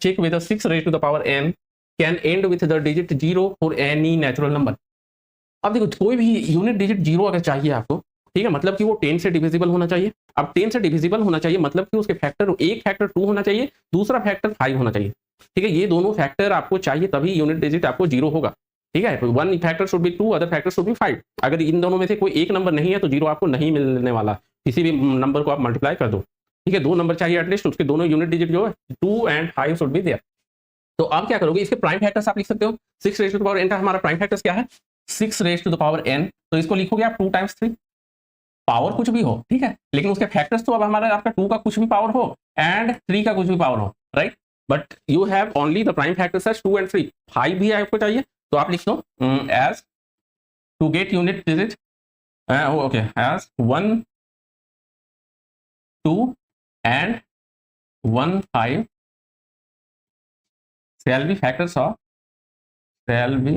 check whether 6 raised to the power n can end with the digit 0 for any natural number। अब देखो कोई भी unit digit 0 अगर चाहिए आपको, ठीक है, मतलब कि वो 10 से डिविजिबल होना चाहिए। अब 10 से डिविजिबल होना चाहिए मतलब कि उसके फैक्टर, एक फैक्टर 2 होना चाहिए, दूसरा फैक्टर 5 होना चाहिए, ठीक है। ये दोनों फैक्टर आपको चाहिए तभी यूनिट डिजिट आपको 0 होगा, ठीक है। One factor should be 2, other factor should be 5। अगर इन दोनों में से कोई एक नंबर नहीं है तो 0 आपको नहीं मिलने वाला। किसी भी नंबर को आप मल्टीप्लाई कर दो, ठीक है, 2 नंबर चाहिए एटलीस्ट, उसके दोनों यूनिट डिजिट जो है 2 एंड 5 शुड बी देयर। तो आप क्या करोगे, इसके प्राइम फैक्टर्स आप लिख सकते हो। 6 raise to the power n का हमारा प्राइम फैक्टर्स क्या है, 6 raise to the power n, तो इसको लिखोगे आप 2 टाइम्स 3, पावर कुछ भी हो, ठीक है, लेकिन उसके फैक्टर्स तो अब हमारा आपका 2 का कुछ भी पावर हो एंड 3 का कुछ भी पावर हो, right. But you have only the prime factors as 2 and 3, 5 भी आपको चाहिए, तो आप लिख दो as to get unit digit, okay, as 1 2 and 1 5 shall be factors of, shall be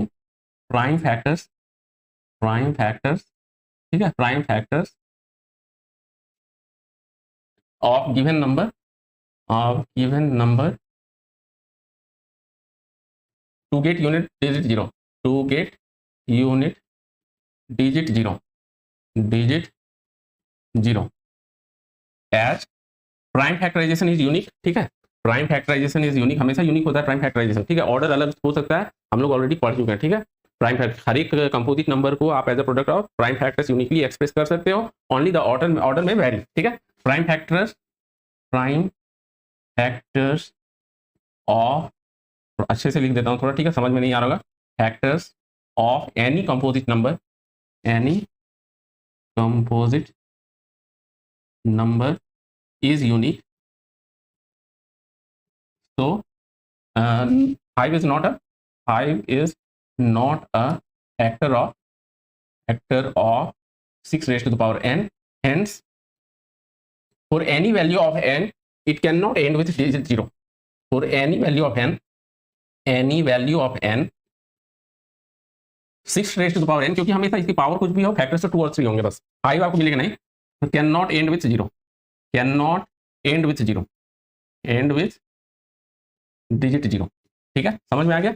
prime factors, ठीक है, prime factors of given number to get unit digit 0, to get unit digit 0 as prime factorization is unique, ठीक है, prime factorisation is unique, हमेशा unique होता है prime factorisation, ठीक है। Order अलग हो सकता है, हम लोग ऑलरेडी पढ़ चुके हैं, ठीक है। प्राइम फैक्टर, हर एक कंपोजिट नंबर को आप as a product of prime factors uniquely express कर सकते हो, ओनली द ऑर्डर में वेरी, ठीक है। प्राइम फैक्टर्स ऑफ, अच्छे से लिख देता हूँ थोड़ा, ठीक है, समझ में नहीं आ रहा होगा, factors of any composite number is unique. So 5 is not a factor of 6 raised to the power n. Hence, for any value of n, it cannot end with digit 0. For any value of n, 6 raised to the power n, क्योंकि हमेशा इसकी power कुछ भी हो, factor से 2 और 3 होंगे बस, 5 आपको मिलेगा नहीं, तो cannot end with 0, end with digit 0, ठीक है, समझ में आ गया।